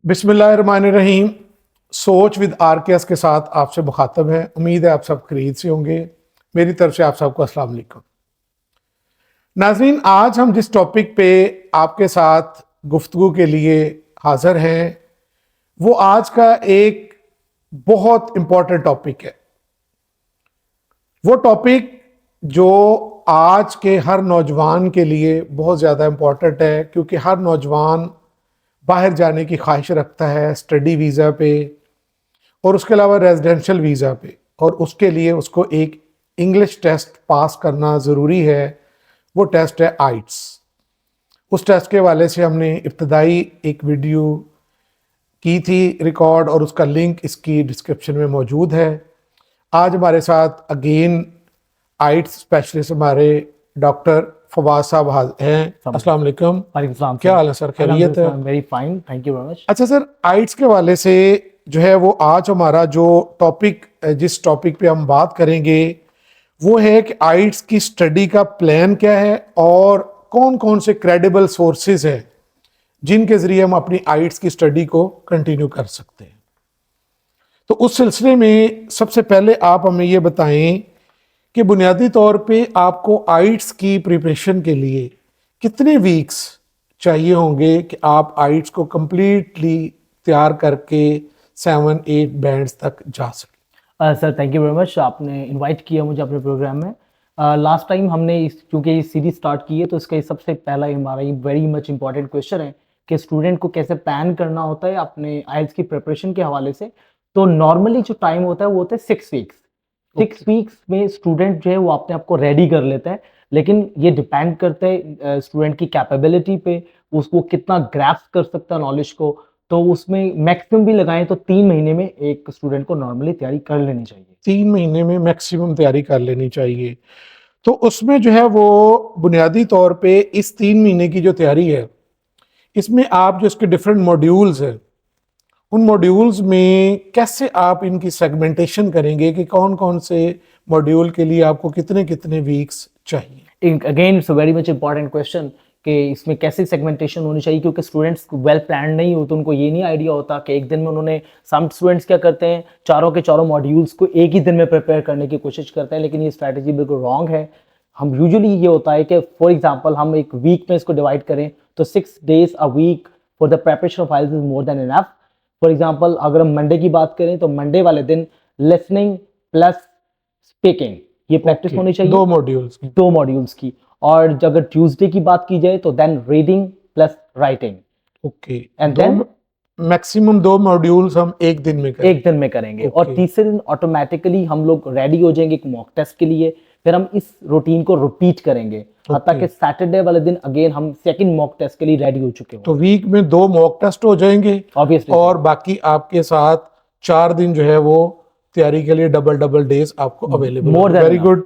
बिस्मिल्लाहिर्रहमानिर्रहीम। सोच with RKS के साथ आपसे मुखातब हैं। उम्मीद है आप सब खरीद से होंगे। मेरी तरफ से आप सबको अस्सलाम वालेकुम। नाज़रीन, आज हम जिस टॉपिक पे आपके साथ गुफ्तगू के लिए हाजिर हैं वो आज का एक बहुत इम्पोर्टेंट टॉपिक है। वो टॉपिक जो आज के हर नौजवान के लिए बहुत ज़्यादा इम्पोर्टेंट है, क्योंकि हर नौजवान बाहर जाने की ख्वाहिश रखता है स्टडी वीज़ा पे और उसके अलावा रेजिडेंशियल वीज़ा पे, और उसके लिए उसको एक इंग्लिश टेस्ट पास करना ज़रूरी है। वो टेस्ट है आइट्स। उस टेस्ट के हवाले से हमने इब्तदाई एक वीडियो की थी रिकॉर्ड, और उसका लिंक इसकी डिस्क्रिप्शन में मौजूद है। आज हमारे साथ अगेन आइट्स स्पेशलिस्ट हमारे डॉक्टर फवाद साहब हैं। अस्सलाम वालेकुम। क्या हाल है सर? खैरियत है? Very fine, thank you very much. अच्छा सर, आइट्स के हवाले से जो है वो आज हमारा जो टॉपिक, जिस टॉपिक पे हम बात करेंगे वो है कि आइट्स की स्टडी का प्लान क्या है और कौन कौन से क्रेडिबल सोर्सेज हैं जिनके ज़रिए हम अपनी आइट्स की स्टडी को कंटिन्यू कर सकते हैं। तो उस सिलसिले में सबसे पहले आप हमें ये बताएं कि बुनियादी तौर पे आपको आइट्स की प्रिपरेशन के लिए कितने वीक्स चाहिए होंगे कि आप आइट्स को कंप्लीटली तैयार करके 7-8 बैंड्स तक जा सकें? Sir thank you very much, आपने इनवाइट किया मुझे अपने प्रोग्राम में। लास्ट टाइम हमने क्योंकि ये सीरीज स्टार्ट की है तो इसका सबसे पहला हमारा ये वेरी मच इंपॉर्टेंट क्वेश्चन है कि स्टूडेंट को कैसे प्लान करना होता है अपने आइल्स की प्रिपरेशन के हवाले से। तो नॉर्मली जो टाइम होता है वो होता है 6 वीक्स। 6 वीक्स में स्टूडेंट जो है वो अपने आप को रेडी कर लेता है, लेकिन ये डिपेंड करता है स्टूडेंट की कैपेबिलिटी पे, उसको कितना ग्रैस्प कर सकता है नॉलेज को। तो उसमें मैक्सिमम भी लगाएं तो 3 महीने में एक स्टूडेंट को नॉर्मली तैयारी कर लेनी चाहिए। 3 महीने में मैक्सिमम तैयारी कर लेनी चाहिए। तो उसमें जो है वो बुनियादी तौर पे इस 3 महीने की जो तैयारी है, इसमें आप जो इसके डिफरेंट मॉड्यूल्स हैं उन मॉड्यूल्स में कैसे आप इनकी सेगमेंटेशन करेंगे कि कौन कौन से मॉड्यूल के लिए आपको कितने कितने वीक्स चाहिए? Again it's a very much important question कि इसमें कैसे सेगमेंटेशन होनी चाहिए, क्योंकि स्टूडेंट्स वेल प्लान नहीं होते, उनको ये नहीं आइडिया होता कि एक दिन में उन्होंने, सम स्टूडेंट्स क्या करते हैं चारों के चारों मॉड्यूल्स को एक ही दिन में प्रिपेयर करने की कोशिश करते हैं, लेकिन ये स्ट्रैटेजी बिल्कुल रॉन्ग है। हम यूजुअली ये होता है कि फॉर एग्जांपल हम एक वीक में इसको डिवाइड करें तो 6 days a week for the preparation of files is more than enough. For example अगर हम मंडे की बात करें तो मंडे वाले दिन लिसनिंग प्लस स्पीकिंग ये प्रैक्टिस होनी चाहिए, 2 मॉड्यूल्स की। और अगर ट्यूसडे की बात की जाए तो then reading plus writing. Okay, and then maximum 2 modules हम एक दिन में करेंगे। और तीसरे दिन ऑटोमेटिकली हम लोग रेडी हो जाएंगे एक मॉक टेस्ट के लिए। फिर हम इस रूटीन को रिपीट करेंगे हत्ता कि सैटरडे वाले दिन अगेन हम सेकंड मॉक टेस्ट के लिए रेडी हो चुके हो। तो वीक में 2 मॉक टेस्ट हो जाएंगे ऑब्वियसली, और बाकी आपके साथ 4 दिन जो है वो तैयारी के लिए डबल डेज आपको available. More than very good.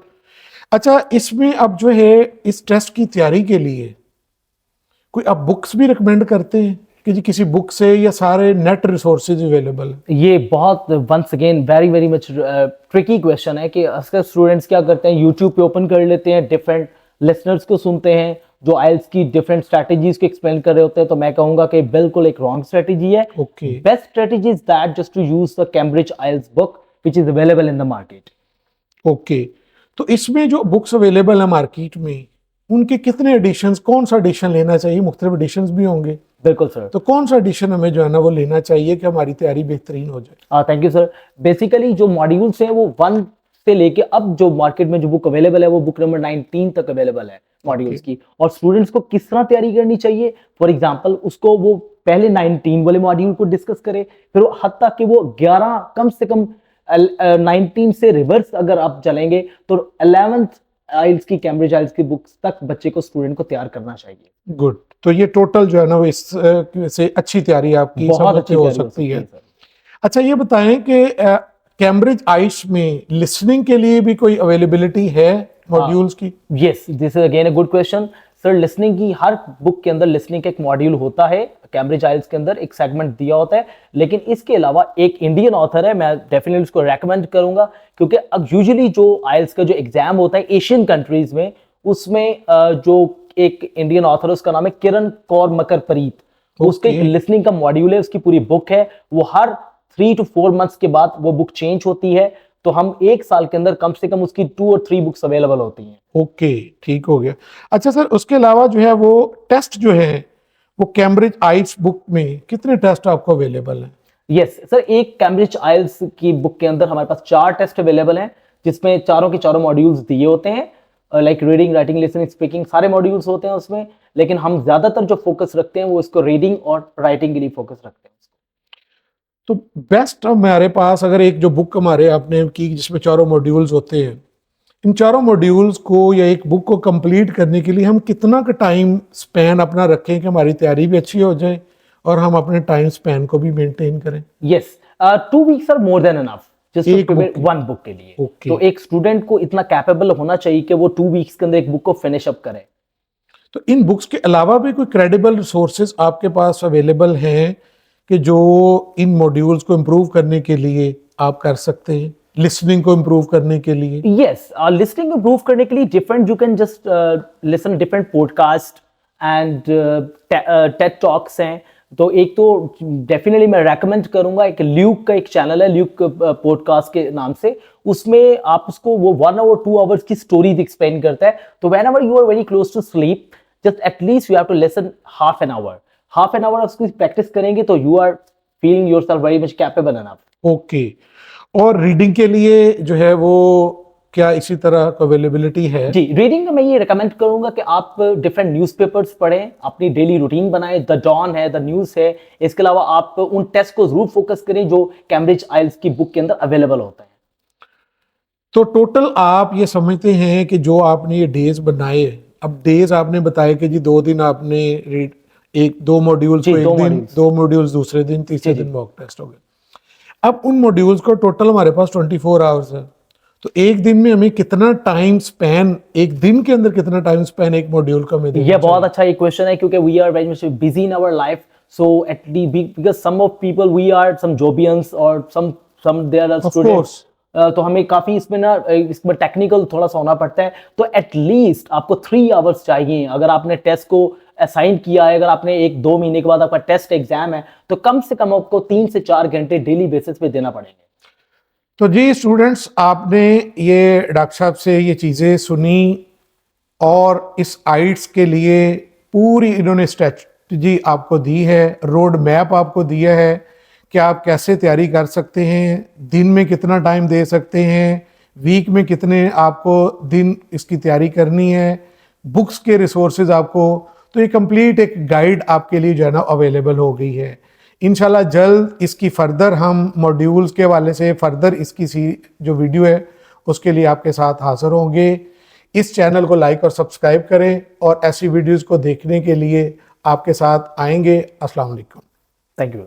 अच्छा, इसमें अब जो है इस टेस्ट की तैयारी के लिए कोई आप बुक्स भी रिकमेंड करते हैं कि जी किसी बुक से, या सारे नेट रिसोर्सेज अवेलेबल है? ये बहुत once again very very much tricky question है कि अक्सर स्टूडेंट्स क्या करते हैं यूट्यूब पे ओपन कर लेते हैं, डिफरेंट लिसनर्स को सुनते हैं जो आइल्स की डिफरेंट स्ट्रेटजीज को एक्सप्लेन कर रहे होते हैं। तो मैं कहूंगा कि बिल्कुल एक रॉन्ग स्ट्रेटजी है। Best strategy is that just to use the Cambridge IELTS book which is available in the market. Okay, तो इसमें जो बुक्स अवेलेबल है मार्केट में उनके कितने एडिशंस, कौन सा एडिशन लेना चाहिए? मुख्तलिफ एडिशंस भी होंगे। बिल्कुल सर। तो कौन सा एडिशन हमें जो है ना वो लेना चाहिए कि हमारी तैयारी बेहतरीन हो जाए? Thank you sir. बेसिकली जो मॉड्यूल्स हैं वो 1 से लेके अब जो मार्केट में जो बुक अवेलेबल है वो बुक नंबर 19 तक अवेलेबल है मॉड्यूल्स की। और स्टूडेंट्स को किस तरह तैयारी करनी चाहिए, फॉर एग्जांपल उसको वो पहले 19 वाले मॉड्यूल को डिस्कस करे, फिर हत्ता कि वो 11 कम से कम 19 से रिवर्स अगर आप चलेंगे तो 11th आइल्स की, कैम्ब्रिज आइल्स की बुक्स तक बच्चे को, स्टूडेंट को तैयार करना चाहिए। गुड। तो ये टोटल जो है ना वो इस से अच्छी तैयारी आपकी बहुत अच्छी हो सकती है। अच्छा, ये बताएं कि कैम्ब्रिज आइल्स में लिसनिंग के लिए भी कोई अवेलेबिलिटी है मॉड्यूल्स की? Yes, this is again a good question sir. Listening की हर बुक के अंदर लिसनिंग का एक मॉड्यूल होता है, कैम्ब्रिज आइल्स के अंदर एक सेगमेंट दिया होता है। लेकिन इसके अलावा एक इंडियन ऑथर है, मैं डेफिनेटली उसको रेकमेंड करूंगा, क्योंकि अब यूजुअली जो आइल्स का जो एग्जाम होता है एशियन कंट्रीज में, उसमें जो एक इंडियन ऑथर है उसका नाम है किरण कौर मकर परीत। उसका एक लिसनिंग का मॉड्यूल है, उसकी पूरी बुक है, वो हर 3 to 4 मंथ्स के बाद वो बुक चेंज होती है। तो हम 1 साल के अंदर कम से कम उसकी 2 और 3 बुक्स अवेलेबल होती हैं। ओके, ठीक हो गया। अच्छा सर, उसके अलावा जो है वो टेस्ट जो है वो कैम्ब्रिज आइल्स बुक में कितने टेस्ट आपको अवेलेबल हैं? यस सर, एक कैम्ब्रिज आइल्स की बुक के अंदर हमारे पास 4 टेस्ट अवेलेबल हैं, जिसमें चारों के चारों मॉड्यूल्स दिए होते हैं, like reading, writing, listening, speaking, सारे मॉड्यूल्स होते हैं उसमें। लेकिन हम ज्यादातर जो फोकस रखते हैं वो इसको रीडिंग और राइटिंग के लिए फोकस रखते हैं। तो बेस्ट हमारे पास अगर एक जो बुक हमारे आपने की जिसमें चारों मॉड्यूल्स होते हैं, इन चारों मॉड्यूल्स को या एक बुक को कंप्लीट करने के लिए हम कितना का टाइम स्पैन अपना रखें कि हमारी तैयारी भी अच्छी हो जाए और हम अपने टाइम स्पैन को भी मेंटेन करें? Yes, 2 weeks are more than enough just to एक प्रिपेयर book वन बुक के लिए। Okay. तो एक स्टूडेंट को इतना कैपेबल होना चाहिए कि वो 2 वीक्स के अंदर एक बुक को फिनिश अप करे। तो इन बुक्स के अलावा भी कोई क्रेडिबल रिसोर्सेज आपके पास अवेलेबल हैं कि जो इन मॉड्यूल्स को इम्प्रूव करने के लिए आप कर सकते हैं, लिसनिंग को इम्प्रूव करने के लिए? Yes, listening improve करने के लिए different, you can just listen different podcast and TED talks हैं। तो एक तो डेफिनेटली मैं रेकमेंड करूंगा, एक ल्यूक का एक चैनल है, ल्यूक पॉडकास्ट के नाम से। उसमें आप उसको वो 1 hour 2 hours की स्टोरीज एक्सप्लेन करता है। तो whenever you are very close to sleep, just at least you have to listen half an hour उसकी प्रैक्टिस करेंगे तो you are feeling yourself very much capable enough. Okay. और reading के लिए जो है वो क्या इसी तरह अवेलेबिलिटी है? जी, रीडिंग में मैं ये रिकमेंड करूंगा कि आप डिफरेंट न्यूज़पेपर्स पढ़ें, अपनी डेली रूटीन बनाएं। द डॉन है, द न्यूज़ है। इसके अलावा आप उन टेस्ट को जरूर फोकस करें जो कैम्ब्रिज आइल्स की बुक के अंदर अवेलेबल होता है। तो टोटल आप ये समझते हैं कि जो आपने ये डेज बनाए, अब डेज आपने बताया कि जी 2 दिन आपने रीड, एक 2 मॉड्यूल्स जी, को एक 2 दिन, मॉड्यूल्स। 2 मॉड्यूल्स दूसरे दिन, तीसरे जी, दिन मॉक टेस्ट हो गए। अब उन मॉड्यूल्स को टोटल हमारे पास 24 आवर्स है, तो एक दिन में हमें कितना टाइम स्पैन, एक दिन के अंदर कितना टाइम स्पैन एक मॉड्यूल का हमें देना ये बहुत चाहिए? अच्छा एक क्वेश्चन है, क्योंकि we are very much busy in our life. So at least because some of people, we are some jobians और some there are Of students, course. तो हमें काफी इसमें टेक्निकल थोड़ा सा होना पड़ता है। तो एटलीस्ट आपको 3 आवर्स चाहिए। अगर आपने टेस्ट को असाइन किया है, अगर आपने 1-2 महीने के बाद आपका टेस्ट एग्जाम है, तो कम से कम आपको 3 से 4 घंटे डेली बेसिस पे देना पड़ेंगे। तो जी स्टूडेंट्स, आपने ये डॉक्टर साहब से ये चीज़ें सुनी और इस आइट्स के लिए पूरी इन्होंने स्ट्रेटजी आपको दी है, रोड मैप आपको दिया है कि आप कैसे तैयारी कर सकते हैं, दिन में कितना टाइम दे सकते हैं, वीक में कितने आपको दिन इसकी तैयारी करनी है, बुक्स के रिसोर्सेज आपको, तो ये कंप्लीट एक गाइड आपके लिए जो है ना अवेलेबल हो गई है। इंशाल्लाह जल्द इसकी फर्दर हम मॉड्यूल्स के हवाले से फर्दर इसकी जो वीडियो है उसके लिए आपके साथ हाजिर होंगे। इस चैनल को लाइक और सब्सक्राइब करें और ऐसी वीडियोस को देखने के लिए आपके साथ आएंगे। अस्सलाम वालेकुम। Thank you.